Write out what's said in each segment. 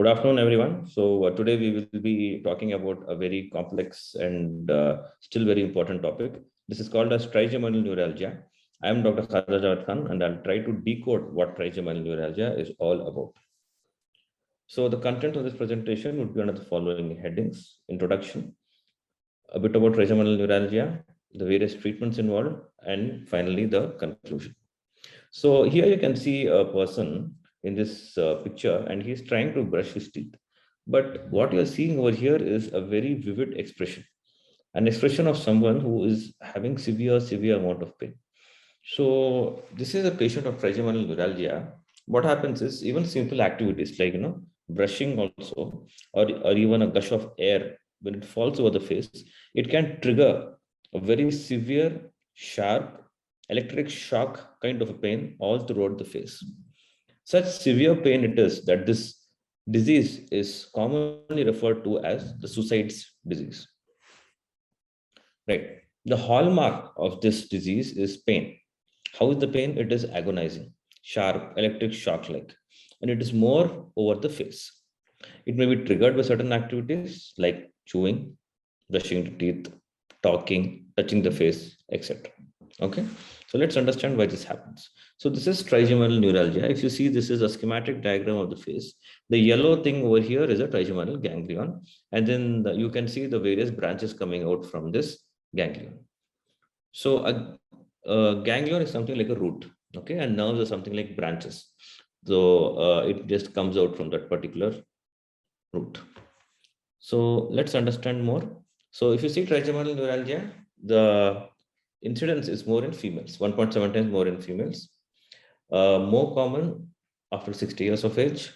Good afternoon, everyone. So today we will be talking about a very complex and still very important topic. This is called as trigeminal neuralgia. I am Dr. Khaja and I'll try to decode what trigeminal neuralgia is all about. So the content of this presentation would be under the following headings: introduction, a bit about trigeminal neuralgia, the various treatments involved, and finally the conclusion. So here you can see a person in this picture and he's trying to brush his teeth. But what you're seeing over here is a very vivid expression, an expression of someone who is having severe amount of pain. So this is a patient of trigeminal neuralgia. What happens is even simple activities like, brushing also, or even a gush of air, when it falls over the face, it can trigger a very severe, sharp, electric shock kind of a pain all throughout the face. Such severe pain it is that this disease is commonly referred to as the suicide's disease. Right. The hallmark of this disease is pain. How is the pain? It is agonizing, sharp, electric shock-like, and it is more over the face. It may be triggered by certain activities like chewing, brushing the teeth, talking, touching the face, etc. Okay, so let's understand why this happens. So this is trigeminal neuralgia. If you see, this is a schematic diagram of the face. The yellow thing over here is a trigeminal ganglion, and then you can see the various branches coming out from this ganglion. So a ganglion is something like a root, okay, and nerves are something like branches. So it just comes out from that particular root. So let's understand more. So if you see trigeminal neuralgia, the incidence is more in females, 1.7 times more in females. More common after 60 years of age.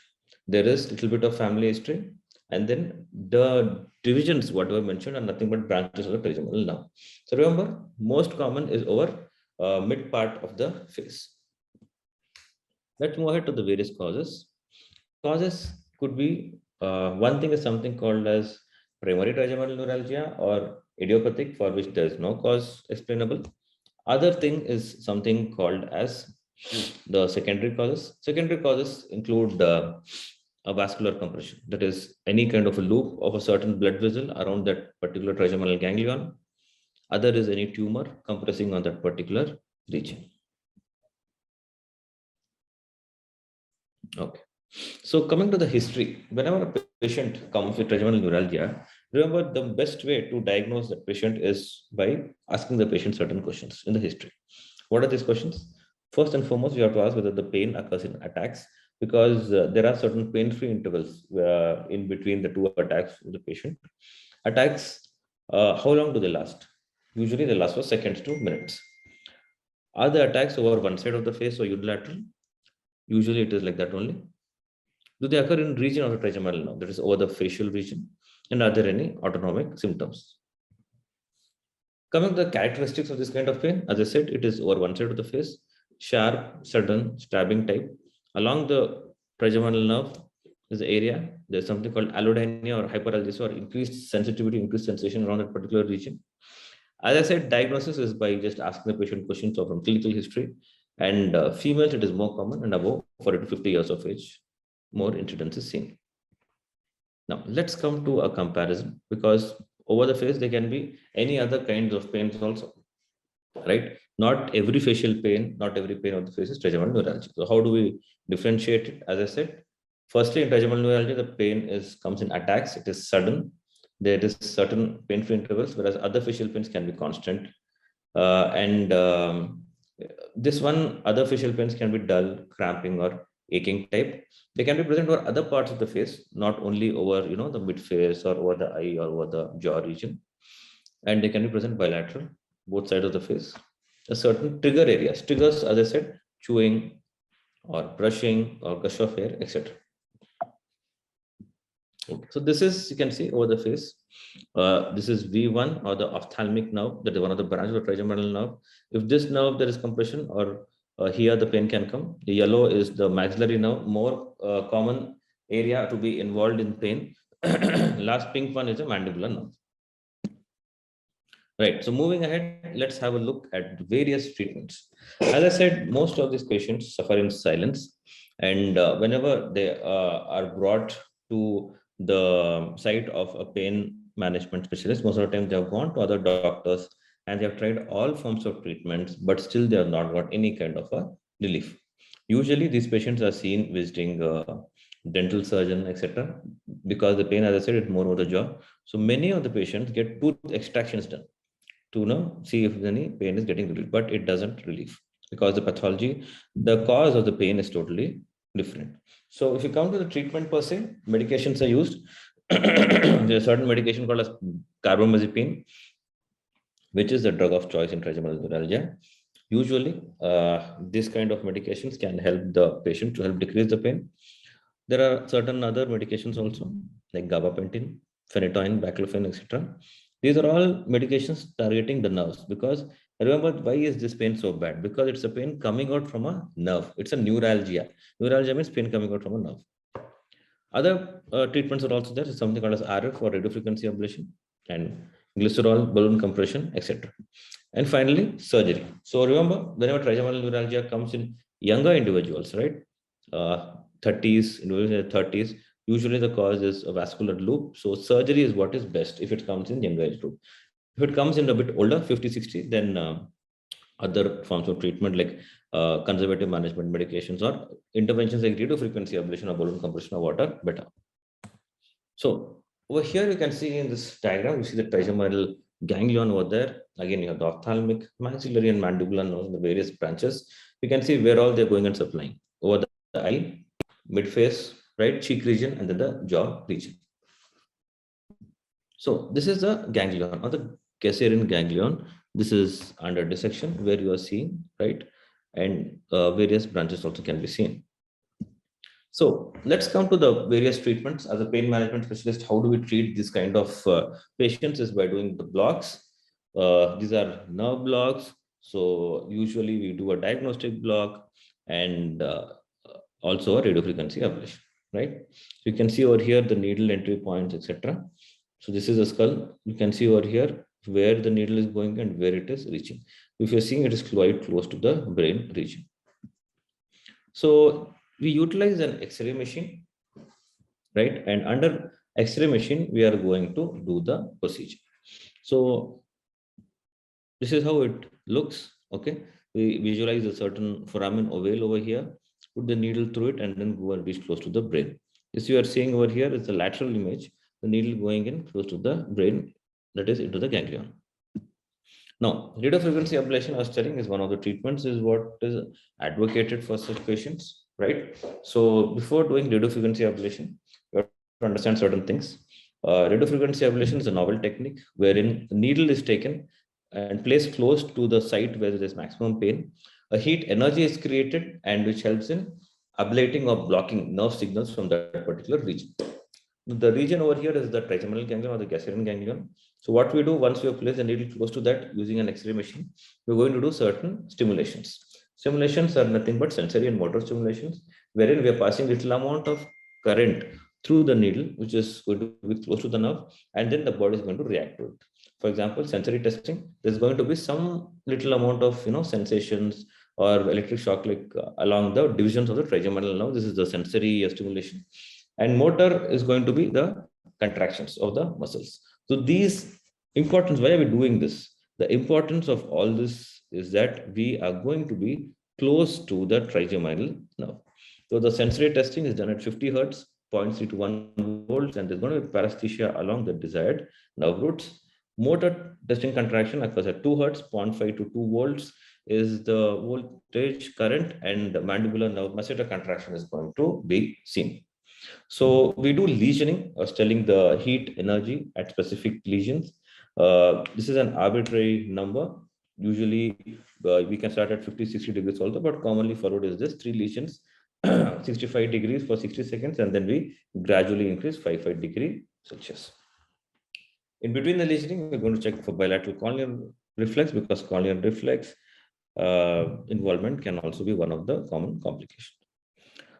There is a little bit of family history. And then the divisions, what I mentioned, are nothing but branches of the trigeminal nerve. So remember, most common is over mid part of the face. Let's move ahead to the various causes. Causes could be, one thing is something called as primary trigeminal neuralgia or idiopathic, for which there is no cause explainable. Other thing is something called as the secondary causes. Secondary causes include a vascular compression, that is any kind of a loop of a certain blood vessel around that particular trigeminal ganglion. Other is any tumor compressing on that particular region. Okay. So coming to the history, whenever a patient comes with trigeminal neuralgia, remember the best way to diagnose the patient is by asking the patient certain questions in the history. What are these questions? First and foremost, we have to ask whether the pain occurs in attacks, because there are certain pain-free intervals in between the two attacks of the patient. Attacks, how long do they last? Usually they last for seconds to minutes. Are the attacks over one side of the face or unilateral? Usually it is like that only. Do they occur in region of the trigeminal nerve, that is over the facial region? And are there any autonomic symptoms? Coming to the characteristics of this kind of pain, as I said, it is over one side of the face, sharp, sudden, stabbing type. Along the trigeminal nerve is the area. There's something called allodynia or hyperalgesia, or increased sensitivity, increased sensation around that particular region. As I said, diagnosis is by just asking the patient questions from clinical history. And females, it is more common, and above 40 to 50 years of age, more incidence is seen. Now, let's come to a comparison, because over the face, there can be any other kinds of pains also, right? Not every facial pain, not every pain of the face is trigeminal neuralgia. So how do we differentiate it? As I said, firstly, in trigeminal neuralgia, the pain comes in attacks. It is sudden. There is certain pain-free intervals, whereas other facial pains can be constant. This one, other facial pains can be dull, cramping, or aching type. They can be present over other parts of the face, not only over the mid face or over the eye or over the jaw region. And they can be present bilateral, both sides of the face. A certain trigger areas. Triggers, as I said, chewing or brushing or gush of air, etc. Okay. So this is, you can see over the face. This is V1, or the ophthalmic nerve, that is one of the branches of the trigeminal nerve. If this nerve there is compression, or here the pain can come. The yellow is the maxillary nerve, more common area to be involved in pain. Last pink one is the mandibular nerve. Right. So moving ahead, let's have a look at various treatments. As I said, most of these patients suffer in silence, and whenever they are brought to the site of a pain management specialist, most of the time they have gone to other doctors and they have tried all forms of treatments, but still they have not got any kind of a relief. Usually these patients are seen visiting dental surgeon, etc. Because the pain, as I said, it's more over the jaw. So many of the patients get tooth extractions done to see if any pain is getting relief, but it doesn't relieve because the pathology, the cause of the pain is totally different. So if you come to the treatment per se, medications are used. There's a certain medication called as carbamazepine, which is the drug of choice in trigeminal neuralgia. Usually, this kind of medications can help the patient to help decrease the pain. There are certain other medications also, like gabapentin, phenytoin, baclofen, etc. These are all medications targeting the nerves because remember, why is this pain so bad? Because it's a pain coming out from a nerve. It's a neuralgia. Neuralgia means pain coming out from a nerve. Other treatments are also there. Something called as RF or radiofrequency ablation and glycerol, balloon compression, etc. And finally, surgery. So remember, whenever trigeminal neuralgia comes in younger individuals, right? 30s, individuals in their 30s, usually the cause is a vascular loop. So surgery is what is best if it comes in younger age group. If it comes in a bit older, 50, 60, then other forms of treatment like conservative management medications or interventions like radiofrequency ablation or balloon compression or water better. So over here you can see in this diagram, you see the trigeminal ganglion over there. Again, you have the ophthalmic, maxillary, and mandibular nerves in the various branches. You can see where all they're going and supplying over the eye, midface, right, cheek region, and then the jaw region. So this is the ganglion or the Caesarean ganglion. This is under dissection where you are seeing, right, and various branches also can be seen. So let's come to the various treatments. As a pain management specialist, how do we treat this kind of patients is by doing the blocks. These are nerve blocks. So usually we do a diagnostic block and also a radiofrequency ablation, right? So you can see over here the needle entry points, etc. So this is a skull. You can see over here where the needle is going and where it is reaching. If you're seeing, it is quite close to the brain region. So we utilize an X-ray machine, right? And under X-ray machine, we are going to do the procedure. So this is how it looks. Okay, we visualize a certain foramen ovale over here, put the needle through it, and then go and reach close to the brain. This you are seeing over here is the lateral image, the needle going in close to the brain, that is into the ganglion. Now, radiofrequency ablation, I was telling, is one of the treatments, is what is advocated for such patients, right? So before doing radiofrequency ablation, you have to understand certain things. Radiofrequency ablation is a novel technique wherein the needle is taken and placed close to the site where there is maximum pain. A heat energy is created and which helps in ablating or blocking nerve signals from that particular region. The region over here is the trigeminal ganglion or the Caesarean ganglion. So what we do once we have placed the needle close to that using an X-ray machine, we're going to do certain stimulations. Stimulations are nothing but sensory and motor stimulations, wherein we are passing little amount of current through the needle, which is going to be close to the nerve, and then the body is going to react to it. For example, sensory testing, there's going to be some little amount of sensations or electric shock like along the divisions of the trigeminal nerve. This is the sensory stimulation. And motor is going to be the contractions of the muscles. So these importance, why are we doing this? The importance of all this is that we are going to be close to the trigeminal nerve. So the sensory testing is done at 50 hertz, 0.3 to 1 volts, and there's going to be paresthesia along the desired nerve roots. Motor testing contraction occurs at 2 hertz, 0.5 to 2 volts is the voltage current, and the mandibular nerve masseter contraction is going to be seen. So we do lesioning, telling the heat energy at specific lesions. This is an arbitrary number. Usually we can start at 50, 60 degrees also, but commonly followed is this 3 lesions, 65 degrees for 60 seconds, and then we gradually increase 5 degrees Celsius. In between the lesioning, we're going to check for bilateral corneal reflex because corneal reflex involvement can also be one of the common complications.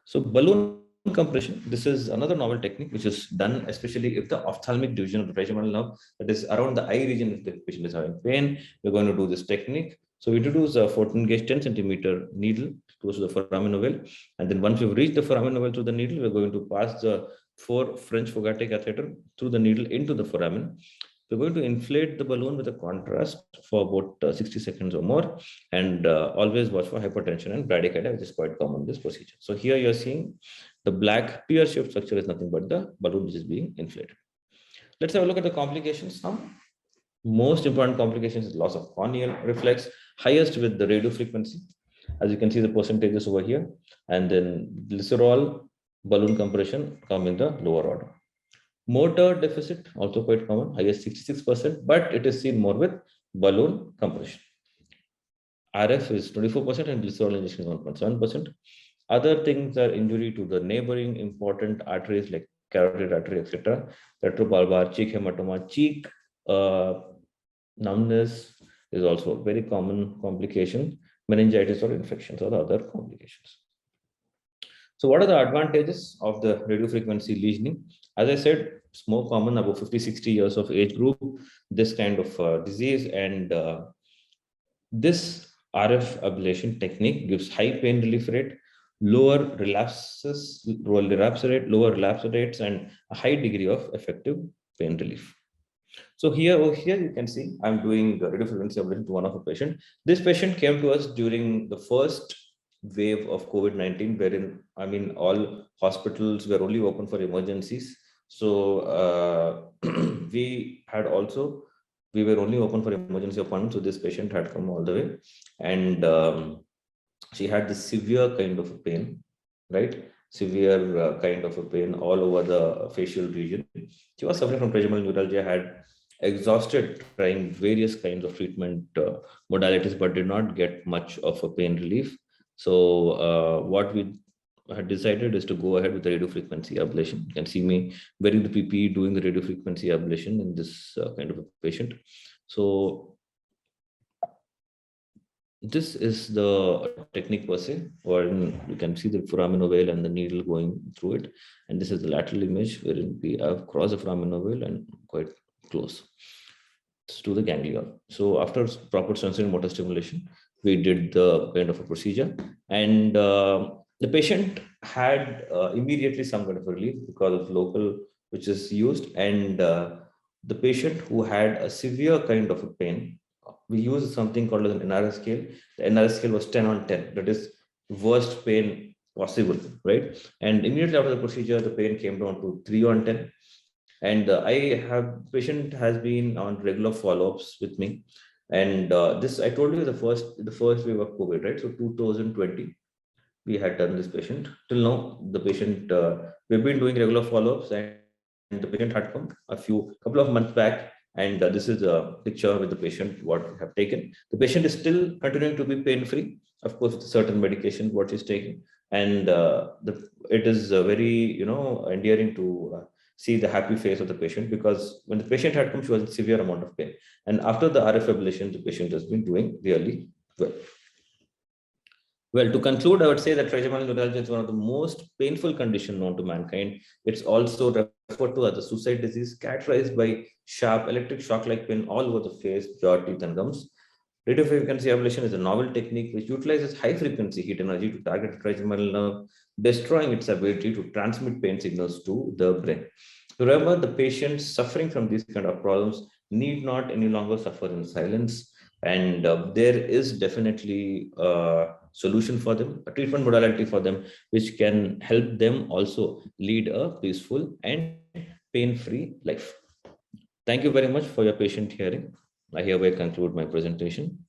So balloon compression, this is another novel technique which is done especially if the ophthalmic division of the trigeminal nerve, that is around the eye region, if the patient is having pain, we're going to do this technique. So we introduce a 14 gauge 10 centimeter needle close to the foramen ovale, and then once we've reached the foramen ovale through the needle, we're going to pass the for French Fogarty catheter through the needle into the foramen. We're going to inflate the balloon with a contrast for about 60 seconds or more, and always watch for hypertension and bradycardia, which is quite common in this procedure. So here you're seeing the black pear-shaped structure is nothing but the balloon which is being inflated. Let's have a look at the complications now. Most important complications is loss of corneal reflex, highest with the radio frequency. As you can see the percentages over here, and then glycerol, balloon compression come in the lower order. Motor deficit, also quite common, highest 66%, but it is seen more with balloon compression. RF is 24% and glycerol injection is 1.7%. Other things are injury to the neighboring important arteries like carotid artery, etc. Retrobulbar, cheek hematoma, cheek numbness is also a very common complication. Meningitis or infections or the other complications. So what are the advantages of the radiofrequency lesioning? As I said, it's more common above 50-60 years of age group, this kind of disease, and this RF ablation technique gives high pain relief rate, lower relapse rates, and a high degree of effective pain relief. So over here, you can see I'm doing the radiofrequency ablation to one of a patient. This patient came to us during the first wave of COVID-19, wherein, I mean, all hospitals were only open for emergencies. So we were only open for emergency appointments. So this patient had come all the way, and she had this severe kind of a pain, right? Severe kind of a pain all over the facial region. She was suffering from trigeminal neuralgia, had exhausted trying various kinds of treatment modalities, but did not get much of a pain relief. So what we had decided is to go ahead with the radiofrequency ablation. You can see me wearing the PPE doing the radiofrequency ablation in this kind of a patient. So this is the technique per se, wherein you can see the foramen ovale and the needle going through it. And this is the lateral image wherein we have crossed the foramen ovale and quite close to the ganglia. So after proper sensory motor stimulation, we did the kind of a procedure, and the patient had immediately some kind of relief because of local which is used, and the patient who had a severe kind of a pain, we used something called as an NRS scale. The NRS scale was 10 on 10, that is worst pain possible, right? And immediately after the procedure, the pain came down to 3 on 10. And patient has been on regular follow-ups with me. And this, I told you, the first wave of COVID, right? So 2020, we had done this patient. Till now, the patient, we've been doing regular follow-ups, and the patient had come couple of months back. And this is a picture with the patient, what we have taken. The patient is still continuing to be pain-free, of course, with certain medication, what she's taking. And it is very, endearing to see the happy face of the patient, because when the patient had come, she was in severe amount of pain. And after the RF ablation, the patient has been doing really well. Well, to conclude, I would say that trigeminal neuralgia is one of the most painful conditions known to mankind. It's also referred to as a suicide disease, characterized by sharp electric shock-like pain all over the face, jaw, teeth, and gums. Radiofrequency ablation is a novel technique which utilizes high-frequency heat energy to target the trigeminal nerve, destroying its ability to transmit pain signals to the brain. Remember, the patients suffering from these kind of problems need not any longer suffer in silence, and there is definitely a solution for them, a treatment modality for them, which can help them also lead a peaceful and pain-free life. Thank you very much for your patient hearing. I hereby conclude my presentation.